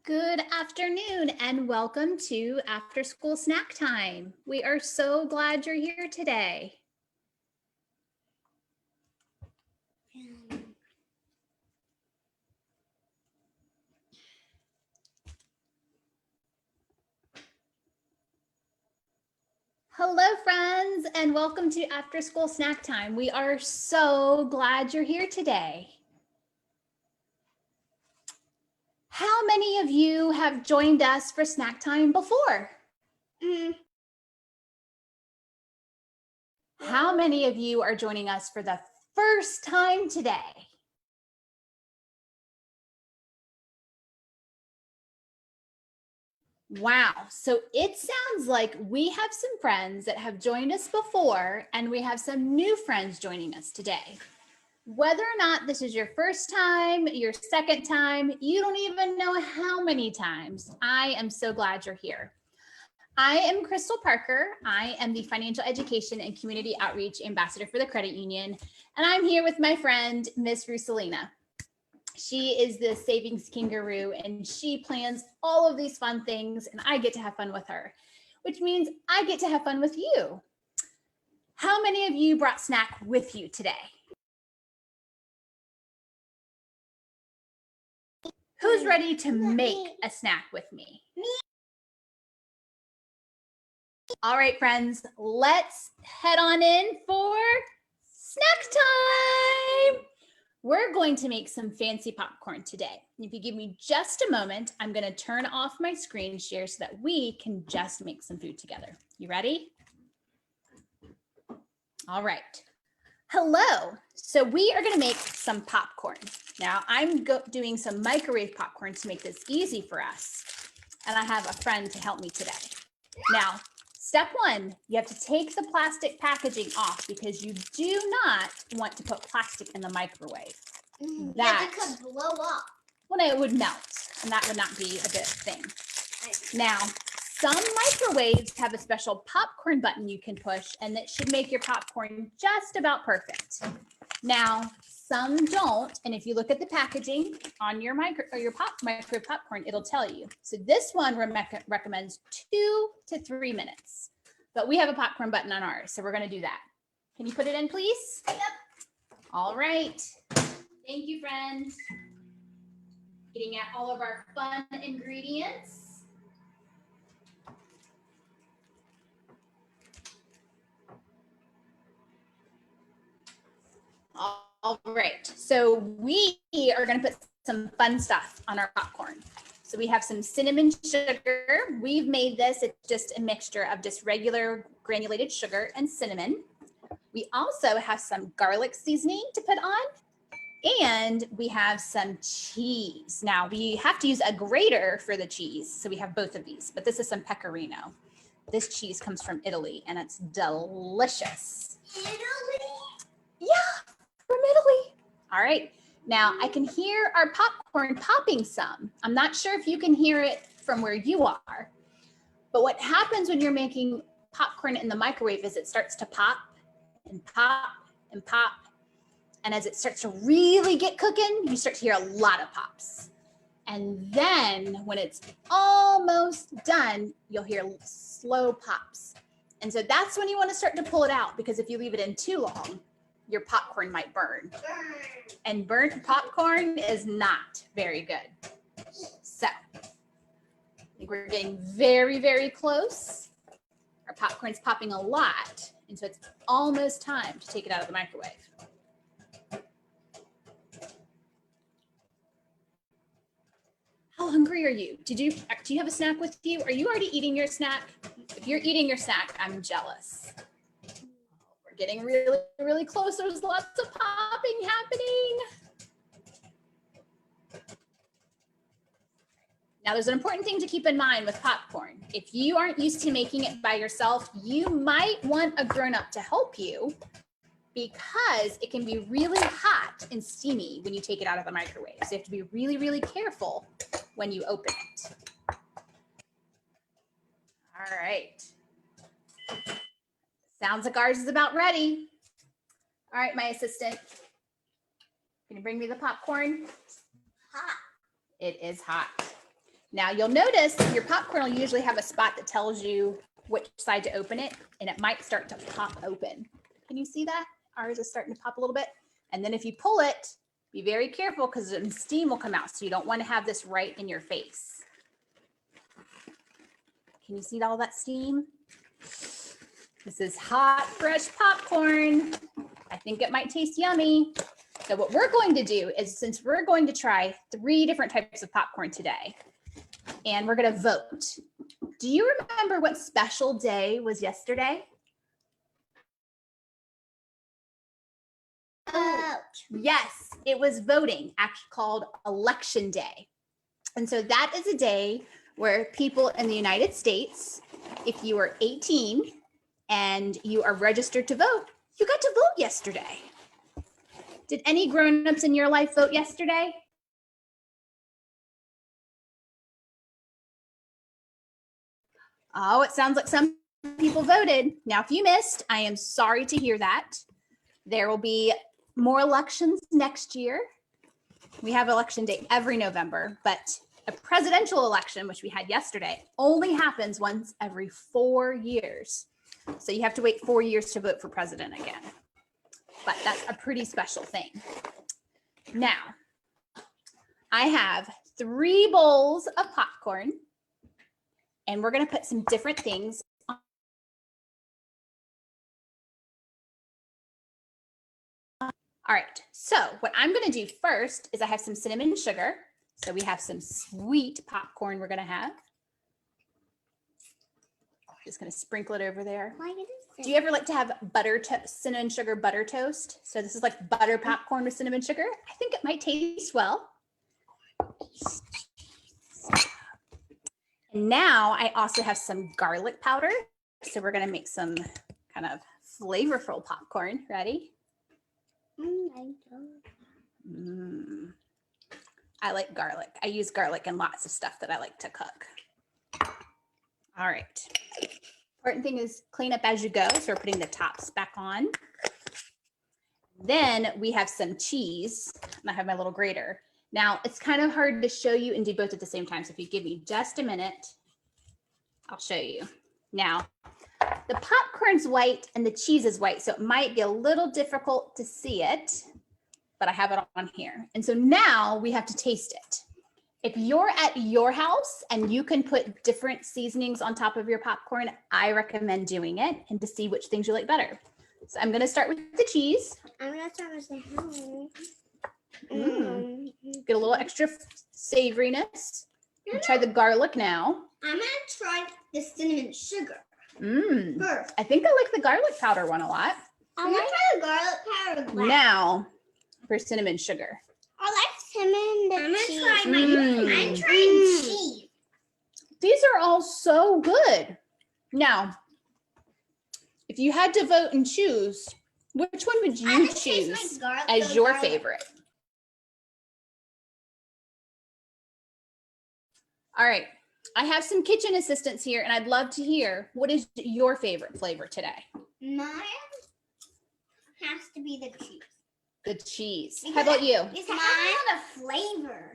Good afternoon and welcome to After School Snack Time. We are so glad you're here today. Hello friends and welcome to After School Snack Time. We are so glad you're here today. How many of you have joined us for snack time before? How many of you are joining us for the first time today? Wow, so it sounds like we have some friends that have joined us before and we have some new friends joining us today. Whether or not this is your first time, your second time, you don't even know how many times, I am so glad you're here. I am Crystal Parker. I am the Financial Education and Community Outreach Ambassador for the Credit Union, and I'm here with my friend, Miss Rusalina. She is the Savings Kangaroo, and she plans all of these fun things, and I get to have fun with her, which means I get to have fun with you. How many of you brought snack with you today? Who's ready to make a snack with me? Me. All right, friends, let's head on in for snack time. We're going to make some fancy popcorn today. If you give me just a moment, I'm going to turn off my screen share so that we can just make some food together. You ready? All right. Hello. So we are going to make some popcorn. Now I'm doing some microwave popcorn to make this easy for us. And I have a friend to help me today. Now, step one, you have to take the plastic packaging off because you do not want to put plastic in the microwave. That could blow up. Well, it would melt, and that would not be a good thing. Now, some microwaves have a special popcorn button you can push, and that should make your popcorn just about perfect. Now, some don't, and if you look at the packaging on your microwave popcorn, it'll tell you. So this one recommends 2 to 3 minutes, but we have a popcorn button on ours, so we're going to do that. Can you put it in, please? Yep. All right. Thank you, friends. Getting at all of our fun ingredients. All right, so we are going to put some fun stuff on our popcorn. So we have some cinnamon sugar. We've made this, it's just a mixture of just regular granulated sugar and cinnamon. We also have some garlic seasoning to put on, and we have some cheese. Now we have to use a grater for the cheese, so we have both of these, but this is some pecorino. This cheese comes from Italy, and it's delicious. Italy? Yeah. From Italy. All right, now I can hear our popcorn popping some. I'm not sure if you can hear it from where you are, but what happens when you're making popcorn in the microwave is it starts to pop and pop and pop. And as it starts to really get cooking, you start to hear a lot of pops. And then when it's almost done, you'll hear slow pops. And so that's when you want to start to pull it out, because if you leave it in too long, your popcorn might burn. And burnt popcorn is not very good. So I think we're getting very, very close. Our popcorn's popping a lot, and so it's almost time to take it out of the microwave. How hungry are you? Do you have a snack with you? Are you already eating your snack? If you're eating your snack, I'm jealous. Getting really, really close. There's lots of popping happening. Now, there's an important thing to keep in mind with popcorn. If you aren't used to making it by yourself, you might want a grown-up to help you, because it can be really hot and steamy when you take it out of the microwave. So you have to be really, really careful when you open it. All right. Sounds like ours is about ready. All right, my assistant, can you bring me the popcorn? Hot. It is hot. Now you'll notice your popcorn will usually have a spot that tells you which side to open it, and it might start to pop open. Can you see that? Ours is starting to pop a little bit. And then if you pull it, be very careful because the steam will come out. So you don't want to have this right in your face. Can you see all that steam? This is hot, fresh popcorn. I think it might taste yummy. So what we're going to do is, since we're going to try 3 different types of popcorn today, and we're going to vote. Do you remember what special day was yesterday? Yes, it was voting, actually called Election Day. And so that is a day where people in the United States, if you are 18 and you are registered to vote, you got to vote yesterday. Did any grown-ups in your life vote yesterday? Oh, it sounds like some people voted. Now, if you missed, I am sorry to hear that. There will be more elections next year. We have election day every November, but a presidential election, which we had yesterday, only happens once every 4 years. So you have to wait 4 years to vote for president again. But that's a pretty special thing. Now, I have 3 bowls of popcorn, and we're going to put some different things on. All right, so what I'm going to do first is I have some cinnamon sugar. So we have some sweet popcorn we're going to have. Just going to sprinkle it over there. Do you ever like to have cinnamon sugar butter toast? So this is like butter popcorn with cinnamon sugar. I think it might taste well. And now I also have some garlic powder. So we're going to make some kind of flavorful popcorn. Ready? I like garlic. I use garlic in lots of stuff that I like to cook. All right. Important thing is clean up as you go. So we're putting the tops back on. Then we have some cheese, and I have my little grater. Now it's kind of hard to show you and do both at the same time. So if you give me just a minute, I'll show you. Now, the popcorn's white and the cheese is white, so it might be a little difficult to see it, but I have it on here. And so now we have to taste it. If you're at your house and you can put different seasonings on top of your popcorn, I recommend doing it and to see which things you like better. So I'm going to start with the cheese. I'm going to start with the Get a little extra savoriness. Try the garlic now. I'm going to try the cinnamon sugar first. I think I like the garlic powder one a lot. I'm going to try the garlic powder last. Now for cinnamon sugar. I like cinnamon cheese. I'm trying cheese. These are all so good. Now, if you had to vote and choose, which one would you choose as your favorite? All right, I have some kitchen assistants here, and I'd love to hear, what is your favorite flavor today? Mine has to be the cheese. The cheese. How about you? It's a lot of flavor.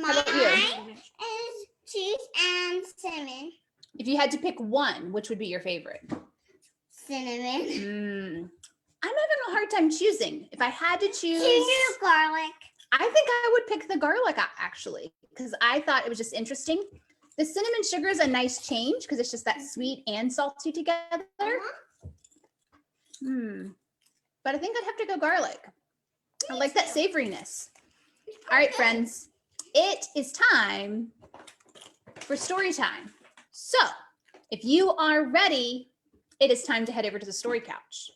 How about you? Mine is cheese and cinnamon. If you had to pick one, which would be your favorite? Cinnamon. I'm having a hard time choosing. If I had to choose, Garlic. I think I would pick the garlic actually, because I thought it was just interesting. The cinnamon sugar is a nice change because it's just that sweet and salty together. But I think I'd have to go garlic. I like that savoriness. All right, friends, it is time for story time. So if you are ready, it is time to head over to the story couch.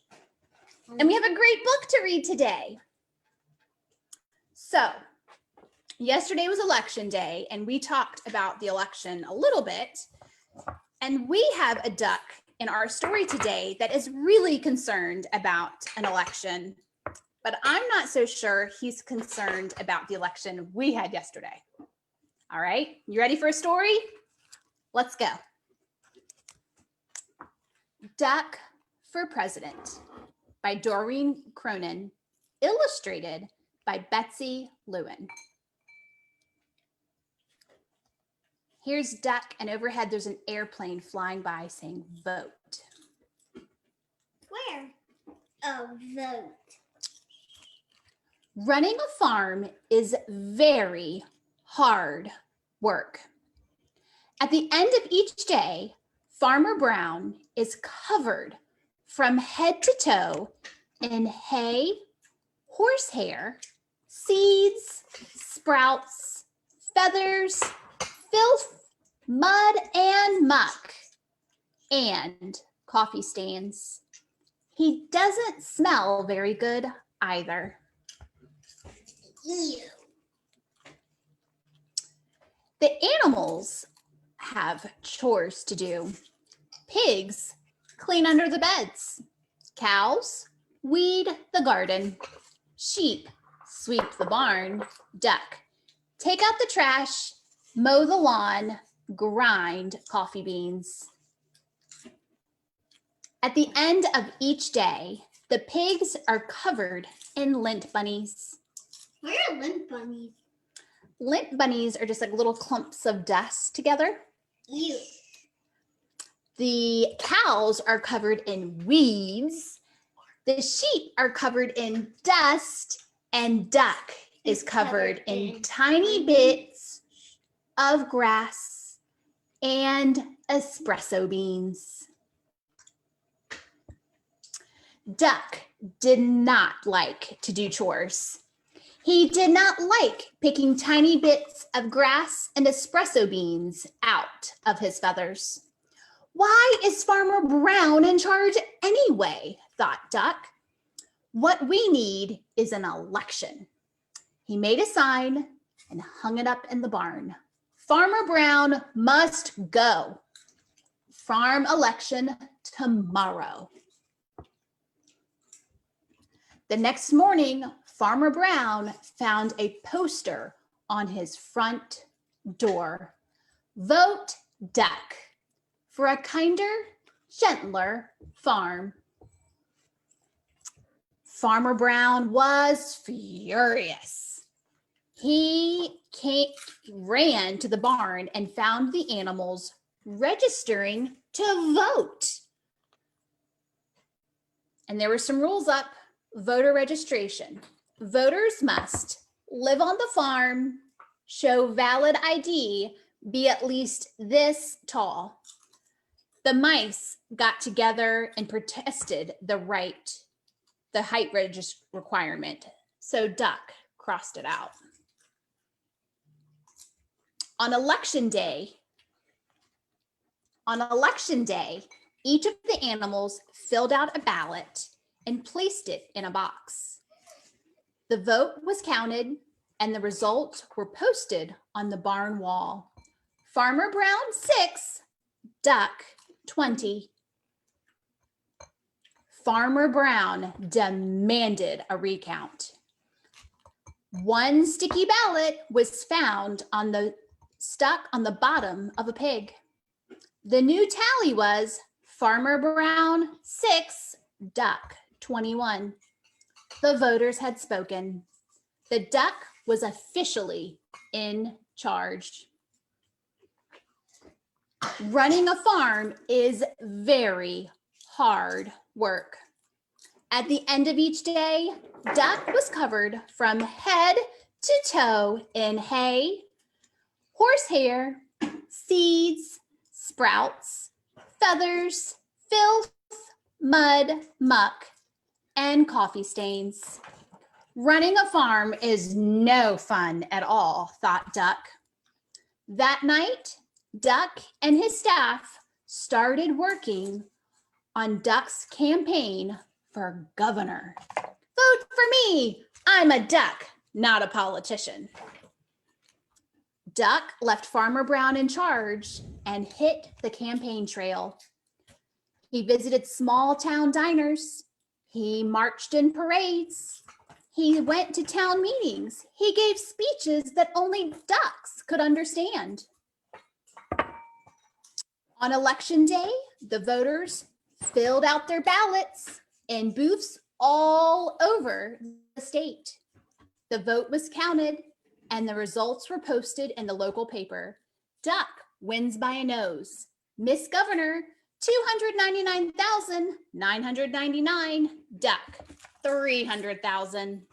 And we have a great book to read today. So yesterday was election day, and we talked about the election a little bit. And we have a duck in our story today that is really concerned about an election, but I'm not so sure he's concerned about the election we had yesterday. All right, you ready for a story? Let's go. Duck for President by Doreen Cronin, illustrated by Betsy Lewin. Here's duck, and overhead there's an airplane flying by saying vote. Where? Oh, vote. Running a farm is very hard work. At the end of each day, Farmer Brown is covered from head to toe in hay, horsehair, seeds, sprouts, feathers, filth, mud, and muck, and coffee stains. He doesn't smell very good either. Ew. The animals have chores to do. Pigs clean under the beds. Cows weed the garden. Sheep sweep the barn. Duck take out the trash, mow the lawn, grind coffee beans. At the end of each day, the pigs are covered in lint bunnies. What are lint bunnies? Lint bunnies are just like little clumps of dust together. Ew. The cows are covered in weeds. The sheep are covered in dust, and duck is covered in tiny bits of grass and espresso beans. Duck did not like to do chores. He did not like picking tiny bits of grass and espresso beans out of his feathers. Why is Farmer Brown in charge anyway? Thought Duck. What we need is an election. He made a sign and hung it up in the barn. Farmer Brown must go. Farm election tomorrow. The next morning, Farmer Brown found a poster on his front door. Vote Duck for a kinder, gentler farm. Farmer Brown was furious. He ran to the barn and found the animals registering to vote. And there were some rules up. Voter registration. Voters must live on the farm, show valid ID, be at least this tall. The mice got together and protested the height requirement. So Duck crossed it out. On election day, each of the animals filled out a ballot and placed it in a box. The vote was counted and the results were posted on the barn wall. Farmer Brown 6, Duck 20. Farmer Brown demanded a recount. One sticky ballot was found stuck on the bottom of a pig. The new tally was Farmer Brown 6, Duck 21. The voters had spoken. The duck was officially in charge. Running a farm is very hard work. At the end of each day, Duck was covered from head to toe in hay, horsehair, seeds, sprouts, feathers, filth, mud, muck, and coffee stains. Running a farm is no fun at all, thought Duck. That night, Duck and his staff started working on Duck's campaign for governor. Vote for me! I'm a duck, not a politician. Duck left Farmer Brown in charge and hit the campaign trail. He visited small town diners. He marched in parades. He went to town meetings. He gave speeches that only ducks could understand. On election day, the voters filled out their ballots in booths all over the state. The vote was counted and the results were posted in the local paper. Duck wins by a nose. Miss Governor, 299,999. Duck, 300,000.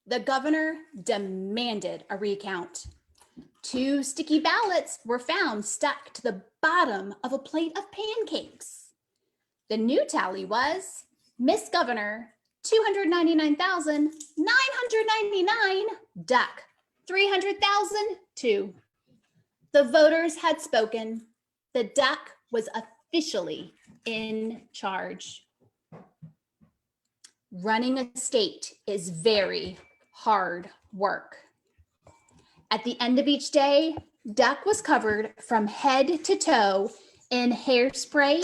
The governor demanded a recount. 2 sticky ballots were found stuck to the bottom of a plate of pancakes. The new tally was Miss Governor, 299,999. Duck, 300,002. The voters had spoken. The duck was officially in charge. Running a state is very hard work. At the end of each day, Duck was covered from head to toe in hairspray,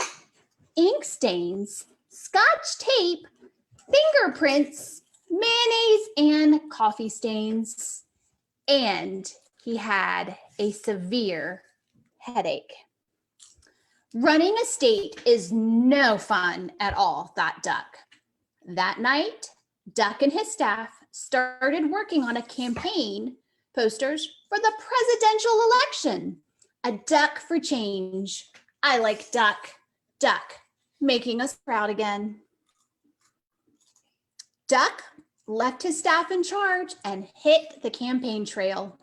ink stains, Scotch tape, fingerprints, mayonnaise, and coffee stains. And he had a severe headache. Running a state is no fun at all, thought Duck. That night, Duck and his staff started working on a campaign posters for the presidential election. A duck for change. I like duck, duck, making us proud again. Duck left his staff in charge and hit the campaign trail.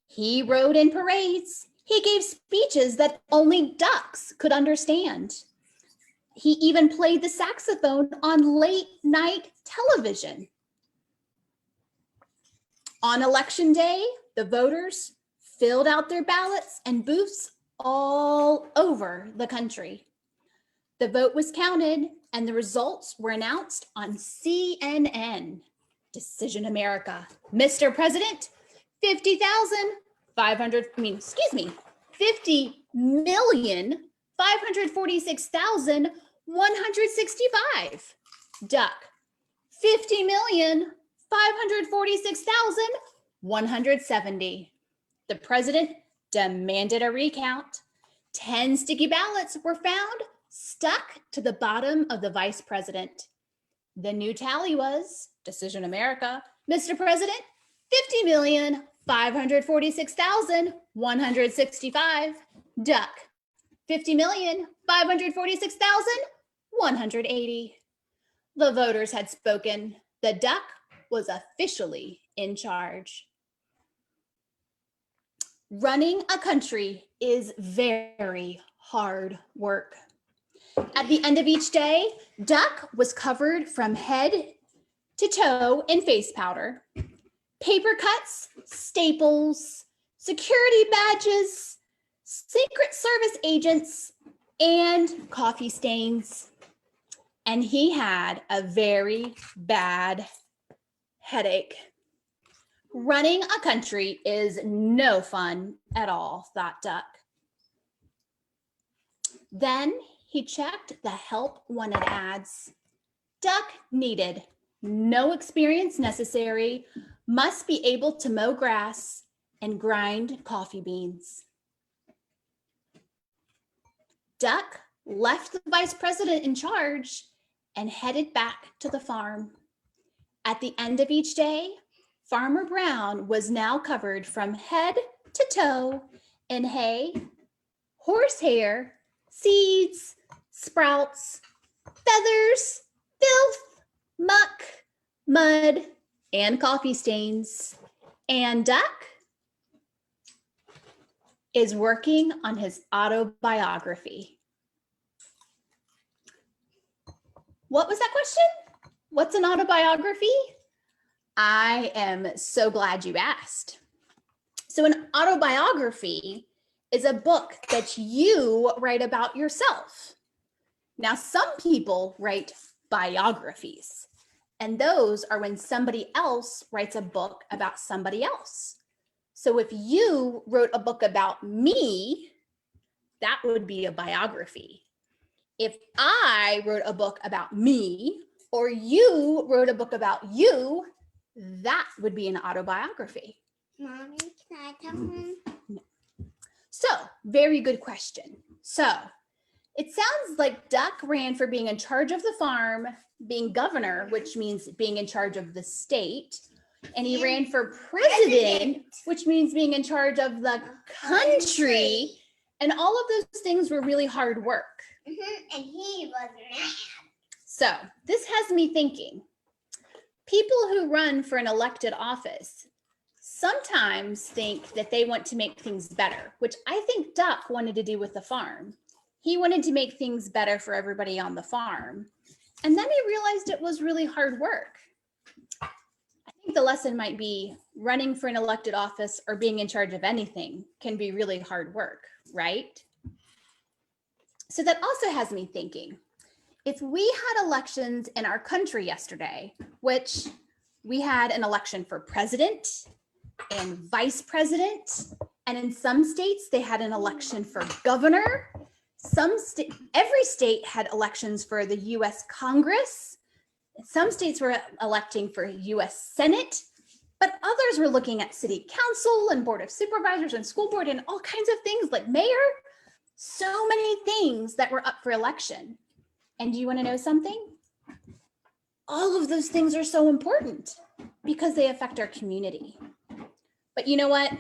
He rode in parades. He gave speeches that only ducks could understand. He even played the saxophone on late night television. On election day, the voters filled out their ballots in booths all over the country. The vote was counted and the results were announced on CNN. Decision America. Mr. President, 50,546,165. Duck, 50,546,170. The president demanded a recount. 10 sticky ballots were found stuck to the bottom of the vice president. The new tally was, Decision America, Mr. President, 50,546,165. Duck, 50,546,180. The voters had spoken. The duck was officially in charge. Running a country is very hard work. At the end of each day, Duck was covered from head to toe in face powder, paper cuts, staples, security badges, Secret Service agents, and coffee stains. And he had a very bad headache. Running a country is no fun at all, thought Duck. Then he checked the help wanted ads. Duck needed no experience necessary, must be able to mow grass and grind coffee beans. Duck left the vice president in charge and headed back to the farm. At the end of each day, Farmer Brown was now covered from head to toe in hay, horsehair, seeds, sprouts, feathers, filth, muck, mud, and coffee stains. And Duck is working on his autobiography. What was that question? What's an autobiography? I am so glad you asked. So an autobiography is a book that you write about yourself. Now, some people write biographies, and those are when somebody else writes a book about somebody else. So if you wrote a book about me, that would be a biography. If I wrote a book about me, or you wrote a book about you, that would be an autobiography. Mommy, can I have one? No. So, very good question. So, it sounds like Duck ran for being in charge of the farm, being governor, which means being in charge of the state, and he ran for president, which means being in charge of the country. And all of those things were really hard work. And he was mad. So this has me thinking, people who run for an elected office sometimes think that they want to make things better, which I think Duck wanted to do with the farm. He wanted to make things better for everybody on the farm. And then he realized it was really hard work. I think the lesson might be running for an elected office or being in charge of anything can be really hard work, right? So that also has me thinking, if we had elections in our country yesterday, which we had an election for president and vice president, and in some states they had an election for governor. Every state had elections for the US Congress. Some states were electing for US Senate, but others were looking at city council and board of supervisors and school board and all kinds of things like mayor. So many things that were up for election. And do you want to know something? All of those things are so important because they affect our community. But you know what?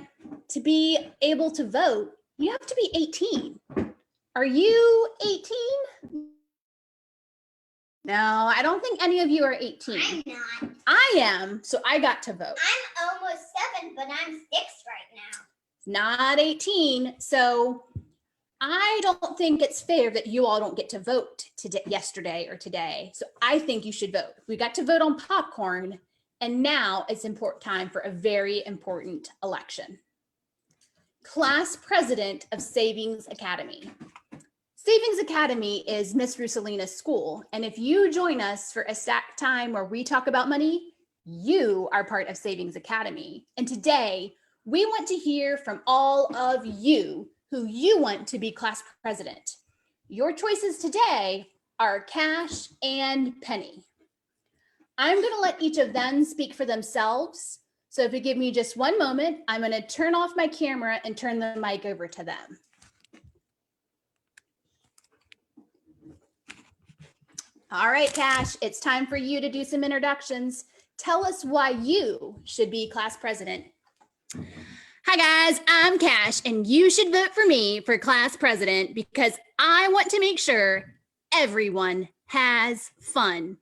To be able to vote, you have to be 18. Are you 18? No, I don't think any of you are 18. I'm not. I am, so I got to vote. I'm almost 7, but I'm 6 right now. Not 18, so I don't think it's fair that you all don't get to vote yesterday or today. So I think you should vote. We got to vote on popcorn, and now it's important time for a very important election. Class president of Savings Academy. Savings Academy is Miss Rosalina's school. And if you join us for a snack time where we talk about money, you are part of Savings Academy. And today we want to hear from all of you who you want to be class president. Your choices today are Kash and Penny. I'm going to let each of them speak for themselves. So if you give me just one moment, I'm going to turn off my camera and turn the mic over to them. All right, Kash, it's time for you to do some introductions. Tell us why you should be class president. Hi guys, I'm Kash, and you should vote for me for class president because I want to make sure everyone has fun.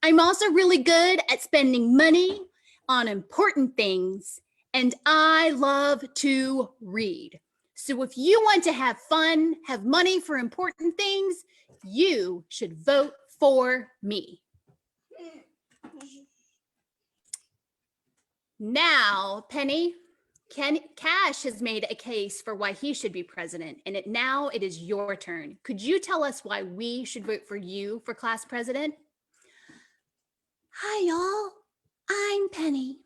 I'm also really good at spending money on important things, and I love to read. So if you want to have fun, have money for important things, you should vote for me. Now, Penny, Kash has made a case for why he should be president, and now it is your turn. Could you tell us why we should vote for you for class president? Hi, y'all. I'm Penny,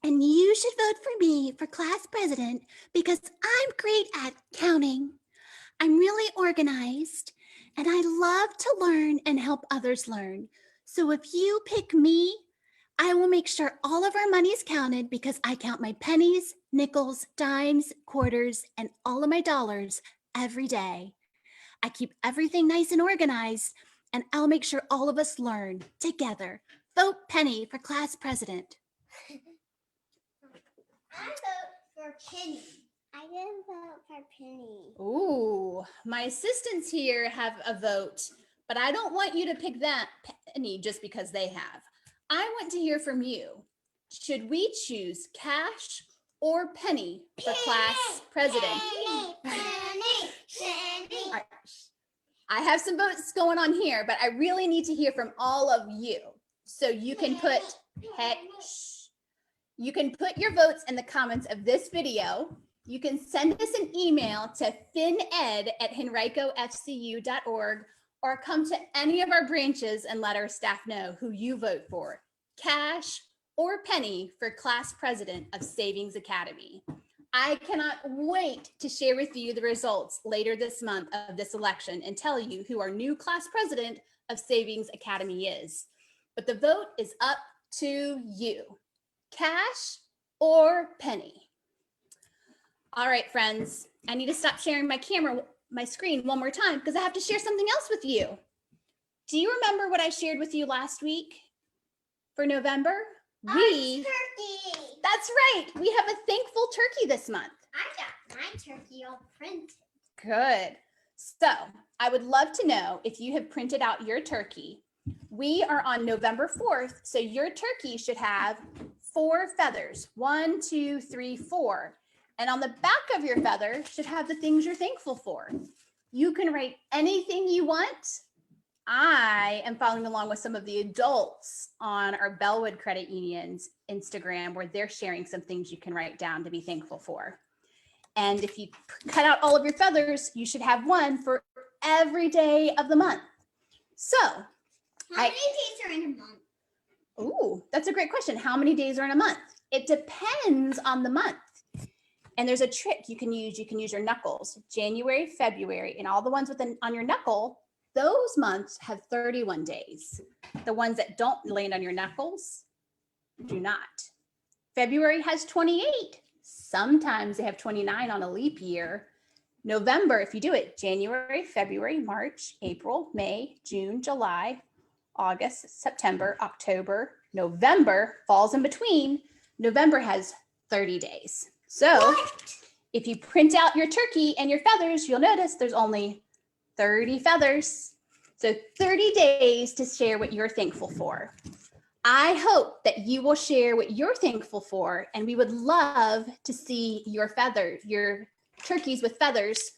and you should vote for me for class president because I'm great at counting. I'm really organized, and I love to learn and help others learn. So if you pick me, I will make sure all of our money is counted because I count my pennies, nickels, dimes, quarters, and all of my dollars every day. I keep everything nice and organized, and I'll make sure all of us learn together. Vote Penny for class president. I vote for Penny. I didn't vote for Penny. Ooh, my assistants here have a vote, but I don't want you to pick that Penny just because they have. I want to hear from you. Should we choose Kash or Penny for class president? Penny. Right. I have some votes going on here, but I really need to hear from all of you. So you can put your votes in the comments of this video. You can send us an email to fined@henricofcu.org or come to any of our branches and let our staff know who you vote for, Kash or Penny for class president of Savings Academy. I cannot wait to share with you the results later this month of this election and tell you who our new class president of Savings Academy is. But the vote is up to you, Kash or Penny. All right, friends, I need to stop sharing my screen one more time because I have to share something else with you. Do you remember what I shared with you last week for November? Turkey. That's right. We have a thankful turkey this month. I got my turkey all printed. Good. So I would love to know if you have printed out your turkey. We are on November 4th, so your turkey should have 4 feathers. 1, 2, 3, 4. And on the back of your feather should have the things you're thankful for. You can write anything you want. I am following along with some of the adults on our Bellwood Credit Union's Instagram, where they're sharing some things you can write down to be thankful for. And if you cut out all of your feathers, you should have one for every day of the month. So, How many days are in a month? Ooh, that's a great question. How many days are in a month? It depends on the month. And there's a trick you can use. You can use your knuckles, January, February, and all the ones on your knuckle. Those months have 31 days. The ones that don't land on your knuckles do not. February has 28. Sometimes they have 29 on a leap year. November, if you do it, January, February, March, April, May, June, July, August, September, October, November falls in between. November has 30 days. So if you print out your turkey and your feathers, you'll notice there's only 30 feathers. So 30 days to share what you're thankful for. I hope that you will share what you're thankful for, and we would love to see your turkeys with feathers.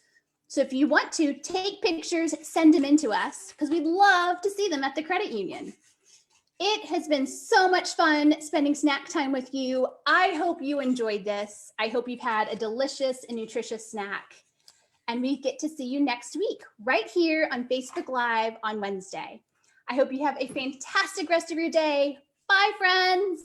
So if you want to take pictures, send them in to us, because we'd love to see them at the credit union. It has been so much fun spending snack time with you. I hope you enjoyed this. I hope you've had a delicious and nutritious snack. And we get to see you next week, right here on Facebook Live on Wednesday. I hope you have a fantastic rest of your day. Bye, friends.